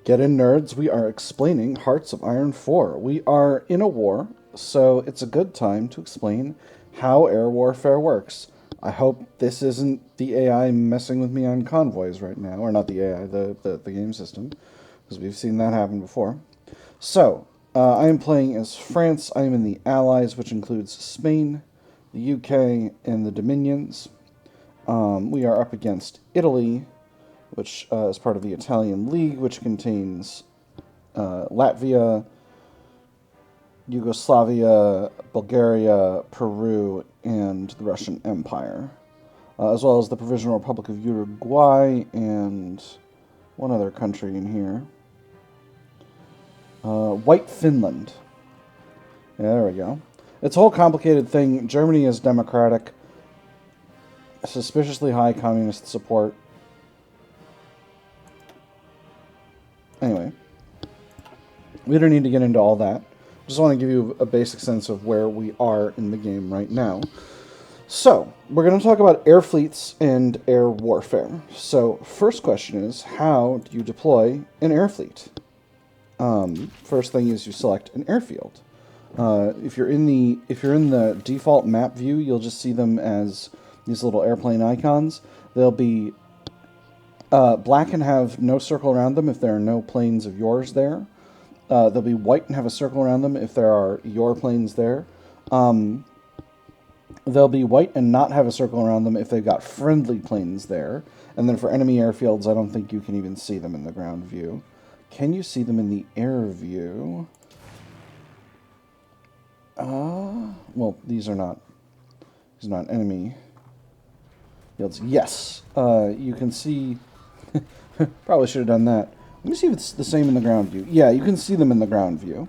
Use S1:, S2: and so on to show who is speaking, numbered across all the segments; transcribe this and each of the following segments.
S1: Get in, nerds. We are explaining Hearts of Iron 4. We are in a war, so it's a good time to explain how air warfare works. I hope this isn't the AI messing with me on convoys right now, or not the AI, the game system, because we've seen that happen before. So, I am playing as France. I am in the Allies, which includes Spain, the UK, and the Dominions. We are up against Italy, which is part of the Italian League, which contains Latvia, Yugoslavia, Bulgaria, Peru, and the Russian Empire, as well as the Provisional Republic of Uruguay and one other country in here. White Finland. Yeah, there we go. It's a whole complicated thing. Germany is democratic, suspiciously high communist support. Anyway, we don't need to get into all that. Just want to give you a basic sense of where we are in the game right now. So, we're going to talk about air fleets and air warfare. So, first question is, how do you deploy an air fleet? First thing is you select an airfield. If you're in the default map view, you'll just see them as these little airplane icons. They'll be black and have no circle around them if there are no planes of yours there. They'll be white and have a circle around them if there are your planes there. They'll be white and not have a circle around them if they've got friendly planes there. And then for enemy airfields, I don't think you can even see them in the ground view. Can you see them in the air view? Well, these are not enemy fields. Yes, you can see. Probably should have done that. Let me see if it's the same in the ground view. Yeah, you can see them in the ground view.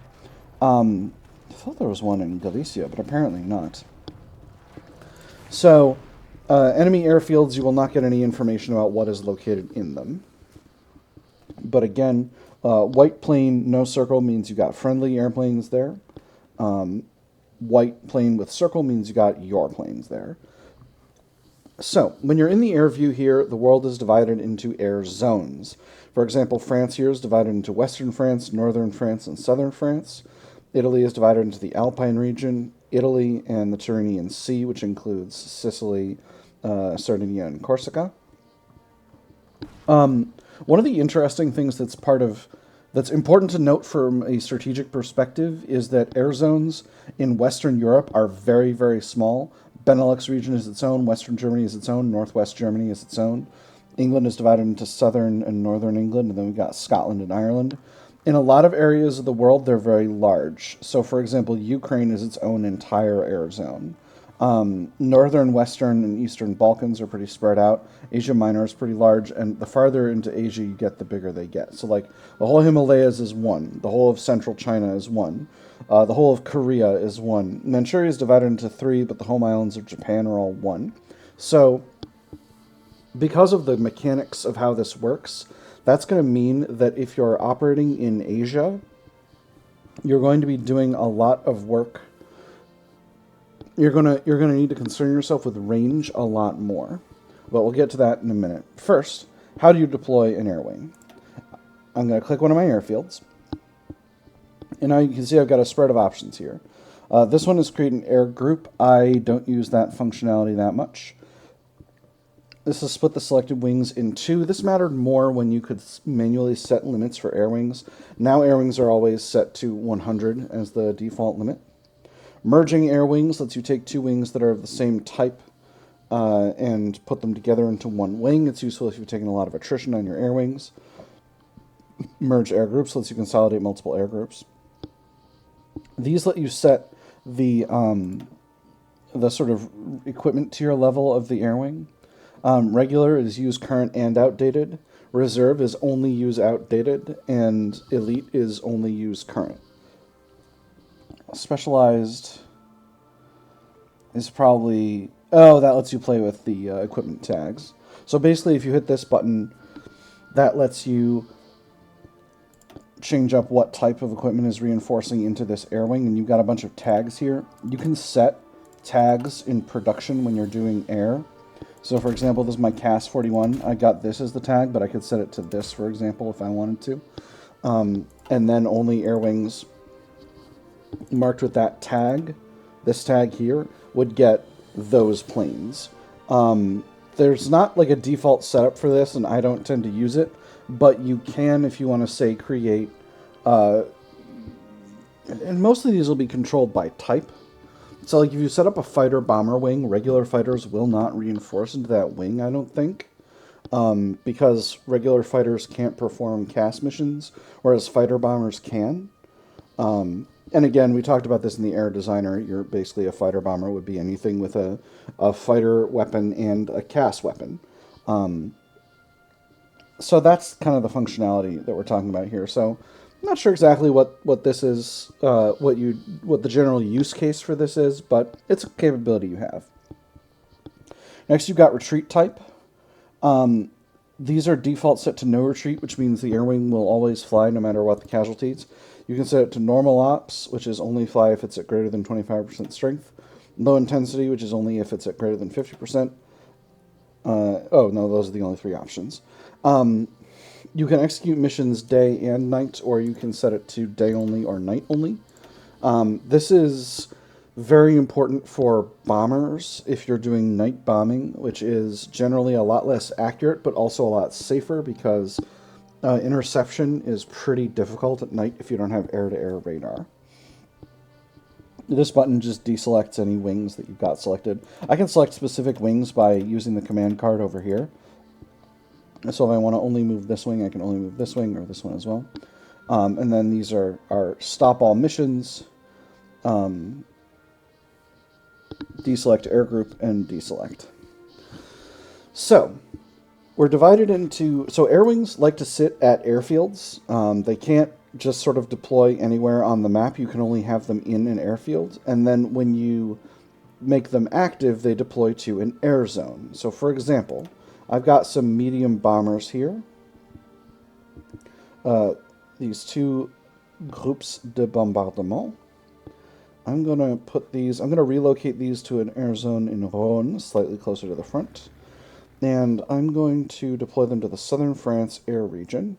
S1: I thought there was one in Galicia, but apparently not. So, enemy airfields, you will not get any information about what is located in them. But again, white plane, no circle, means you got friendly airplanes there. White plane with circle means you got your planes there. So, when you're in the air view here, the world is divided into air zones. For example, France here is divided into Western France, Northern France, and Southern France. Italy is divided into the Alpine region, Italy, and the Tyrrhenian Sea, which includes Sicily, Sardinia, and Corsica. One of the interesting things that's important to note from a strategic perspective is that air zones in Western Europe are very, very small. Benelux region is its own, Western Germany is its own, Northwest Germany is its own. England is divided into Southern and Northern England, and then we've got Scotland and Ireland. In a lot of areas of the world, they're very large. So, for example, Ukraine is its own entire air zone. Northern, Western, and Eastern Balkans are pretty spread out. Asia Minor is pretty large, and the farther into Asia you get, the bigger they get. So, like, the whole Himalayas is one. The whole of central China is one. The whole of Korea is one. Manchuria is divided into three, but the home islands of Japan are all one. So, because of the mechanics of how this works, that's going to mean that if you're operating in Asia, you're going to be doing a lot of work. You're gonna need to concern yourself with range a lot more. But we'll get to that in a minute. First, how do you deploy an air wing? I'm going to click one of my airfields. And now you can see I've got a spread of options here. This one is create an air group. I don't use that functionality that much. This is split the selected wings in two. This mattered more when you could manually set limits for air wings. Now air wings are always set to 100 as the default limit. Merging air wings lets you take two wings that are of the same type and put them together into one wing. It's useful if you've taken a lot of attrition on your air wings. Merge air groups lets you consolidate multiple air groups. These let you set the sort of equipment tier level of the air wing. Regular is use current and outdated. Reserve is only use outdated. And elite is only use current. Specialized is probably... Oh, that lets you play with the equipment tags. So basically, if you hit this button, that lets you change up what type of equipment is reinforcing into this air wing, and you've got a bunch of tags here. You can set tags in production when you're doing air. So for example, this is my CAS 41. I got this as the tag, but I could set it to this, for example, if I wanted to. and then only air wings marked with that tag, this tag here, would get those planes. There's not like a default setup for this, and I don't tend to use it, but you can if you want to, say, create... and most of these will be controlled by type. So like if you set up a fighter-bomber wing, regular fighters will not reinforce into that wing, I don't think. Because regular fighters can't perform CAS missions, whereas fighter-bombers can. And again, we talked about this in the Air Designer. You're basically a fighter bomber would be anything with a fighter weapon and a CAS weapon. So that's kind of the functionality that we're talking about here. So I'm not sure exactly what this is, what the general use case for this is, but it's a capability you have. Next, you've got retreat type. These are default set to no retreat, which means the air wing will always fly no matter what the casualties. You can set it to normal ops, which is only fly if it's at greater than 25% strength. Low intensity, which is only if it's at greater than 50%. Oh, no, those are the only three options. You can execute missions day and night, or you can set it to day only or night only. This is very important for bombers if you're doing night bombing, which is generally a lot less accurate, but also a lot safer because interception is pretty difficult at night if you don't have air-to-air radar. This button just deselects any wings that you've got selected. I can select specific wings by using the command card over here. So if I want to only move this wing, I can only move this wing or this one as well. And then these are stop all missions, deselect air group, and deselect. So we're divided into... So air wings like to sit at airfields. They can't just sort of deploy anywhere on the map. You can only have them in an airfield. And then when you make them active, they deploy to an air zone. So for example, I've got some medium bombers here. These two groupes de bombardement. I'm going to relocate these to an air zone in Rhône, slightly closer to the front. And I'm going to deploy them to the southern France air region.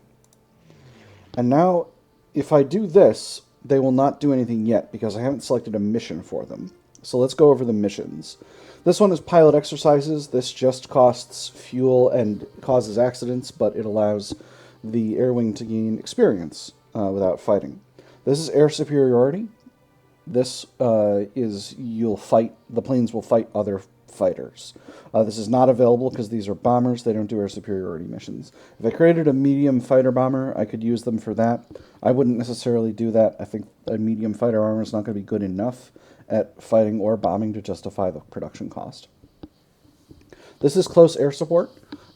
S1: And now, if I do this, they will not do anything yet because I haven't selected a mission for them. So let's go over the missions. This one is pilot exercises. This just costs fuel and causes accidents, but it allows the air wing to gain experience without fighting. This is air superiority. This is the planes will fight other fighters. This is not available because these are bombers. They don't do air superiority missions. If I created a medium fighter bomber, I could use them for that. I wouldn't necessarily do that. I think a medium fighter bomber is not going to be good enough at fighting or bombing to justify the production cost. This is close air support.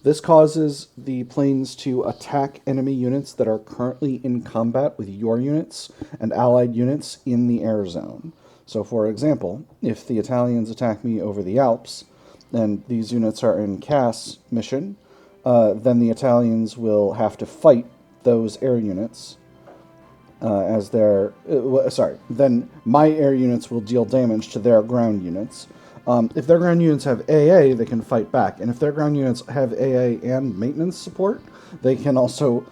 S1: This causes the planes to attack enemy units that are currently in combat with your units and allied units in the air zone. So for example, if the Italians attack me over the Alps, and these units are in CAS mission, then the Italians will have to fight those air units then my air units will deal damage to their ground units. If their ground units have AA, they can fight back. And if their ground units have AA and maintenance support, they can also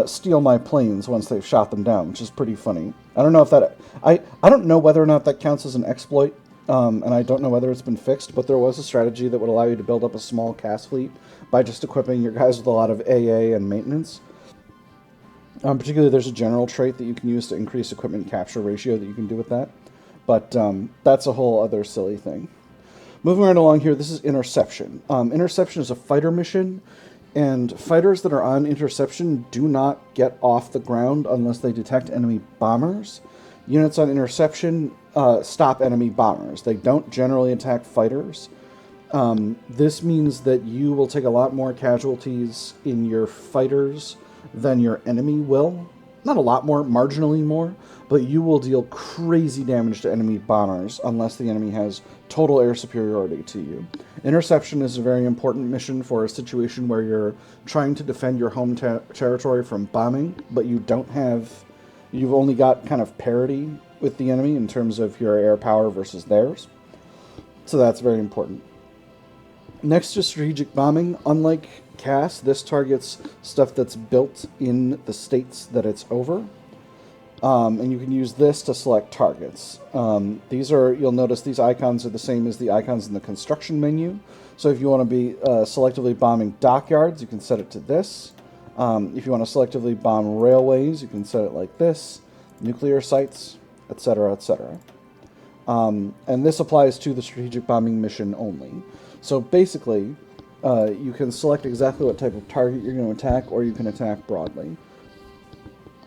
S1: steal my planes once they've shot them down, which is pretty funny. I don't know if that... I don't know whether or not that counts as an exploit, and I don't know whether it's been fixed, but there was a strategy that would allow you to build up a small CAS fleet by just equipping your guys with a lot of AA and maintenance. Particularly, there's a general trait that you can use to increase equipment capture ratio that you can do with that. But that's a whole other silly thing. Moving right along here, this is interception. Interception is a fighter mission, and fighters that are on interception do not get off the ground unless they detect enemy bombers. Units on interception stop enemy bombers. They don't generally attack fighters. This means that you will take a lot more casualties in your fighters than your enemy will. Not a lot more, marginally more, but you will deal crazy damage to enemy bombers unless the enemy has total air superiority to you. Interception is a very important mission for a situation where you're trying to defend your home territory from bombing, but you've only got kind of parity with the enemy in terms of your air power versus theirs. So that's very important. Next is strategic bombing. Unlike CAS. This targets stuff that's built in the states that it's over. And you can use this to select targets. These are, you'll notice these icons are the same as the icons in the construction menu. So if you want to be selectively bombing dockyards, you can set it to this. If you want to selectively bomb railways, you can set it like this. Nuclear sites, etc., etc. And this applies to the strategic bombing mission only. So basically, you can select exactly what type of target you're going to attack, or you can attack broadly.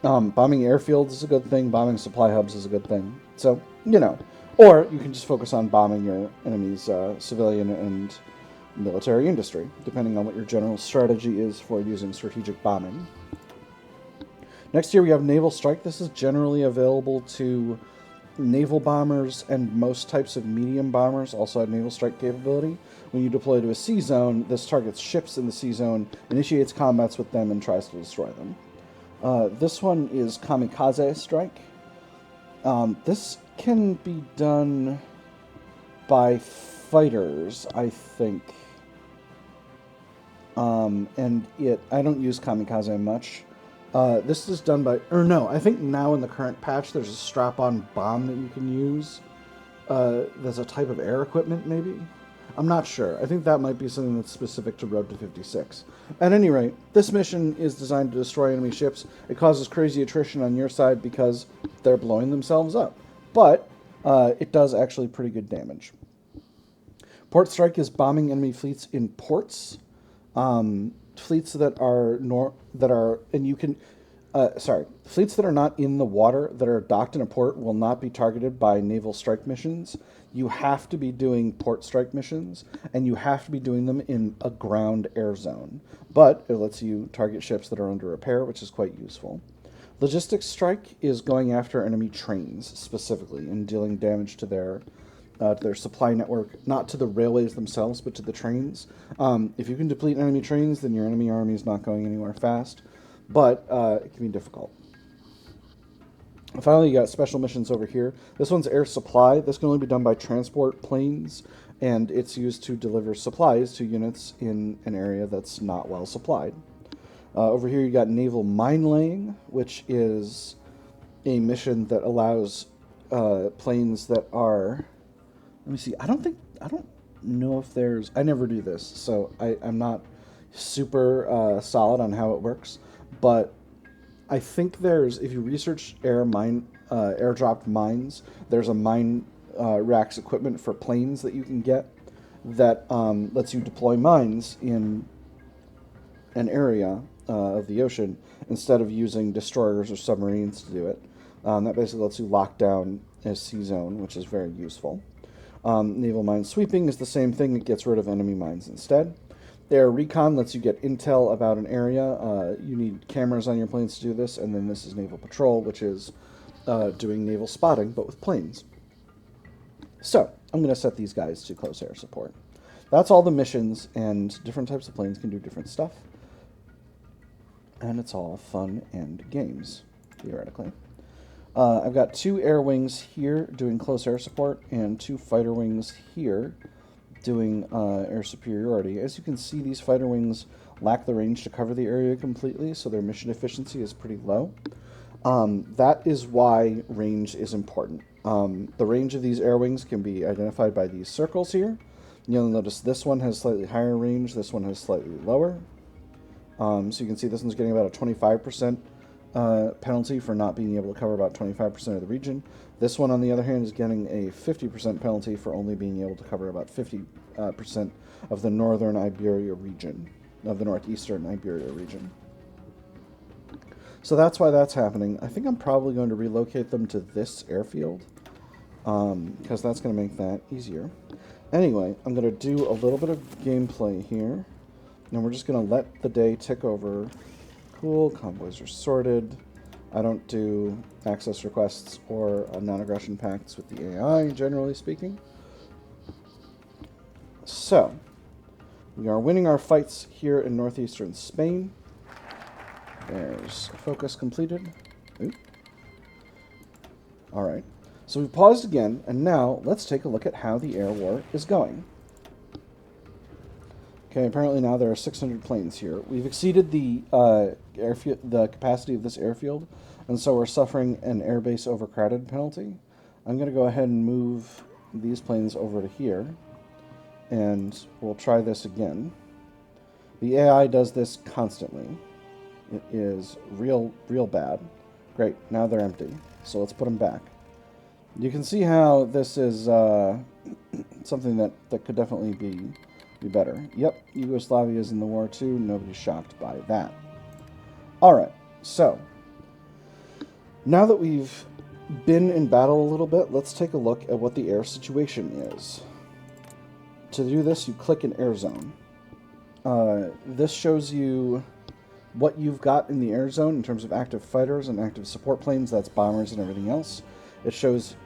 S1: Bombing airfields is a good thing. Bombing supply hubs is a good thing. So, you know. Or you can just focus on bombing your enemy's civilian and military industry, depending on what your general strategy is for using strategic bombing. Next here we have Naval Strike. This is generally available to naval bombers, and most types of medium bombers also have Naval Strike capability. When you deploy to a sea zone, this targets ships in the sea zone, initiates combats with them, and tries to destroy them. This one is Kamikaze Strike. This can be done by fighters, I think. And I don't use Kamikaze much. This is done by, or no, I think now in the current patch there's a strap-on bomb that you can use. There's a type of air equipment, maybe? I'm not sure. I think that might be something that's specific to Road to 56. At any rate, this mission is designed to destroy enemy ships. It causes crazy attrition on your side because they're blowing themselves up. But it does actually pretty good damage. Port Strike is bombing enemy fleets in ports. Fleets that are, and you can, fleets that are not in the water, that are docked in a port, will not be targeted by naval strike missions. You have to be doing port strike missions, and you have to be doing them in a ground air zone. But it lets you target ships that are under repair, which is quite useful. Logistics strike is going after enemy trains, specifically, and dealing damage to their supply network, not to the railways themselves, but to the trains. If you can deplete enemy trains, then your enemy army is not going anywhere fast, but it can be difficult. And finally, you got special missions over here. This one's air supply. This can only be done by transport planes, and it's used to deliver supplies to units in an area that's not well supplied. Over here, you got naval mine laying, which is a mission that allows planes that are... Let me see. I don't know if there's... I never do this, so I'm not super solid on how it works. But I think there's... If you research airdropped mines, there's a mine racks equipment for planes that you can get that lets you deploy mines in an area of the ocean instead of using destroyers or submarines to do it. That basically lets you lock down a sea zone, which is very useful. Naval mine sweeping is the same thing. It gets rid of enemy mines instead. Air recon lets you get intel about an area. You need cameras on your planes to do this. And then this is naval patrol, which is doing naval spotting, but with planes. So I'm going to set these guys to close air support. That's all the missions, and different types of planes can do different stuff. And it's all fun and games, theoretically. I've got 2 air wings here doing close air support, and 2 fighter wings here doing air superiority. As you can see, these fighter wings lack the range to cover the area completely, so their mission efficiency is pretty low. That is why range is important. The range of these air wings can be identified by these circles here. You'll notice this one has slightly higher range, this one has slightly lower. So you can see this one's getting about a 25% penalty for not being able to cover about 25% of the region. This one, on the other hand, is getting a 50% penalty for only being able to cover about 50% of the northern Iberia region, of the northeastern Iberia region. So that's why that's happening. I think I'm probably going to relocate them to this airfield, because that's going to make that easier. Anyway, I'm going to do a little bit of gameplay here, and we're just going to let the day tick over. Cool, convoys are sorted. I don't do access requests or non-aggression pacts with the AI, generally speaking. So, we are winning our fights here in northeastern Spain. There's focus completed. Oop. Alright, so we've paused again, and now let's take a look at how the air war is going. Okay, apparently now there are 600 planes here. We've exceeded the the capacity of this airfield, and so we're suffering an airbase overcrowded penalty. I'm going to go ahead and move these planes over to here, and we'll try this again. The AI does this constantly. It is real bad. Great, now they're empty. So let's put them back. You can see how this is something that could definitely be better. Yep, Yugoslavia is in the war too. Nobody's shocked by that. Alright, so now that we've been in battle a little bit, let's take a look at what the air situation is. To do this, you click an air zone. This shows you what you've got in the air zone in terms of active fighters and active support planes. That's bombers and everything else. It shows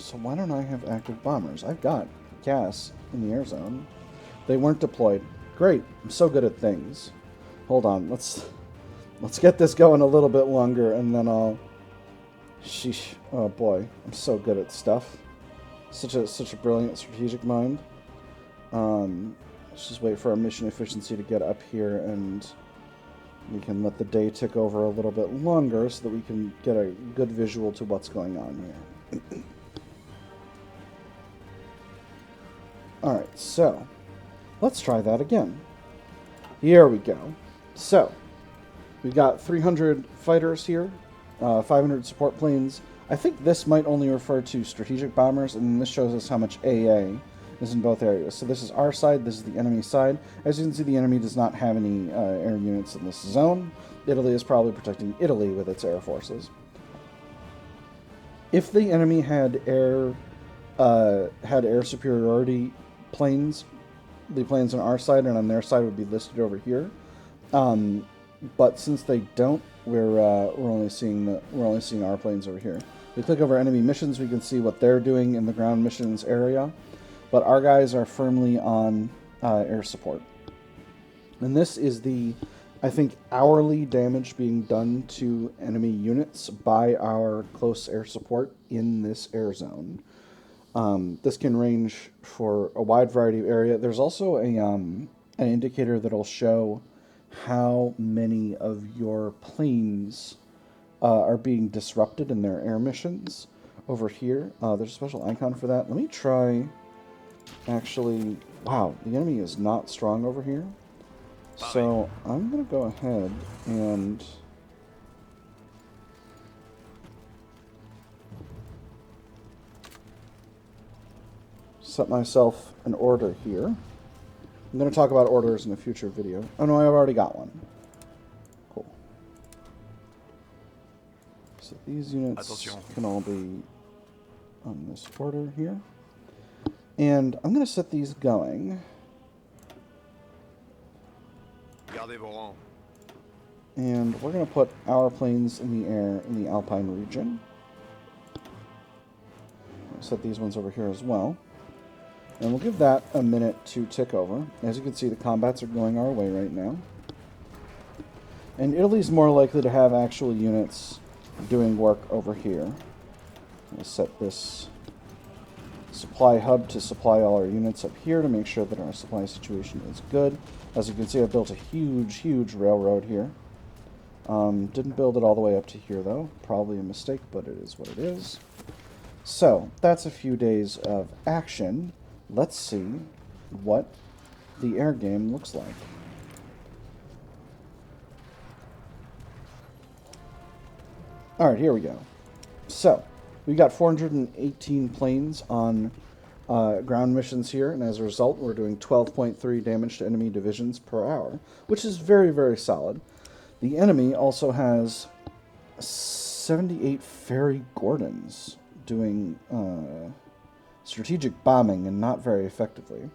S1: so why don't I have active bombers? I've got gas in the air zone. They weren't deployed. Great. I'm so good at things. Hold on. Let's get this going a little bit longer, and then I'll... Sheesh. Oh boy. I'm so good at stuff. Such a brilliant strategic mind. Let's just wait for our mission efficiency to get up here, and we can let the day tick over a little bit longer so that we can get a good visual to what's going on here. Alright, so let's try that again. Here we go. So, we've got 300 fighters here, 500 support planes. I think this might only refer to strategic bombers, and this shows us how much AA is in both areas. So this is our side, this is the enemy side. As you can see, the enemy does not have any air units in this zone. Italy is probably protecting Italy with its air forces. If the enemy had air superiority planes, the planes on our side and on their side would be listed over here. But since they don't, we're only seeing our planes over here. If we click over enemy missions, we can see what they're doing in the ground missions area. But our guys are firmly on air support. And this is the, I think, hourly damage being done to enemy units by our close air support in this air zone. This can range for a wide variety of area. There's also an indicator that'll show how many of your planes are being disrupted in their air missions over here. There's a special icon for that. Let me try... Actually, wow, the enemy is not strong over here. So I'm going to go ahead and... set myself an order here. I'm going to talk about orders in a future video. Oh no, I've already got one. Cool. So these units can all be on this order here. And I'm going to set these going. And we're going to put our planes in the air in the Alpine region. I'll set these ones over here as well. And we'll give that a minute to tick over. As you can see, the combats are going our way right now. And Italy's more likely to have actual units doing work over here. We'll set this supply hub to supply all our units up here to make sure that our supply situation is good. As you can see, I built a huge railroad here. Didn't build it all the way up to here, though. Probably a mistake, but it is what it is. So, that's a few days of action. Let's see what the air game looks like. Alright, here we go. So, we've got 418 planes on ground missions here, and as a result, we're doing 12.3 damage to enemy divisions per hour, which is very solid. The enemy also has 78 Ferry Gordons doing strategic bombing, and not very effectively.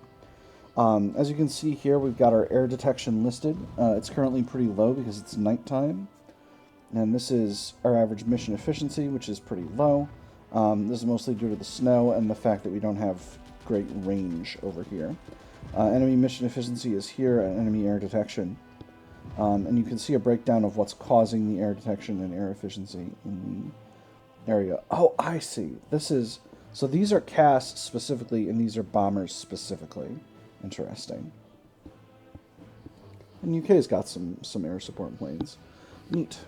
S1: As you can see here, we've got our air detection listed. It's currently pretty low because it's nighttime. And this is our average mission efficiency, which is pretty low. This is mostly due to the snow and the fact that we don't have great range over here. Enemy mission efficiency is here, and enemy air detection. And you can see a breakdown of what's causing the air detection and air efficiency in the area. Oh, I see. This is So these are casts specifically, and these are bombers specifically. Interesting. And UK's got some air support planes. Neat.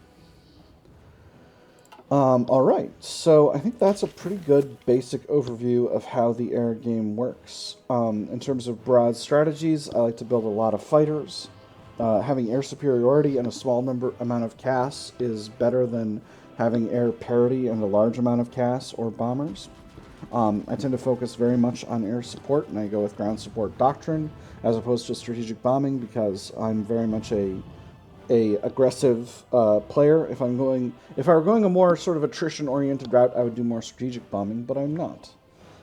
S1: All right, so I think that's a pretty good basic overview of how the air game works. In terms of broad strategies, I like to build a lot of fighters. Having air superiority and a small amount of casts is better than having air parity and a large amount of casts or bombers. I tend to focus very much on air support, and I go with ground support doctrine as opposed to strategic bombing because I'm very much a aggressive player. If I were going a more sort of attrition oriented route, I would do more strategic bombing, but I'm not.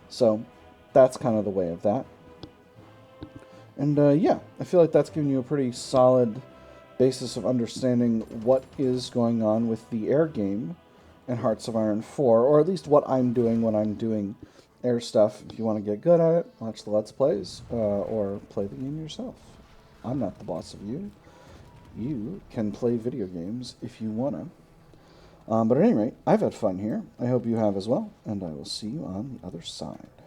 S1: So that's kind of the way of that. And yeah, I feel like that's giving you a pretty solid basis of understanding what is going on with the air game in Hearts of Iron 4, or at least what I'm doing when I'm doing air stuff. If you want to get good at it, watch the Let's Plays, or play the game yourself. I'm not the boss of you. You can play video games if you want to. But at any rate, I've had fun here. I hope you have as well, and I will see you on the other side.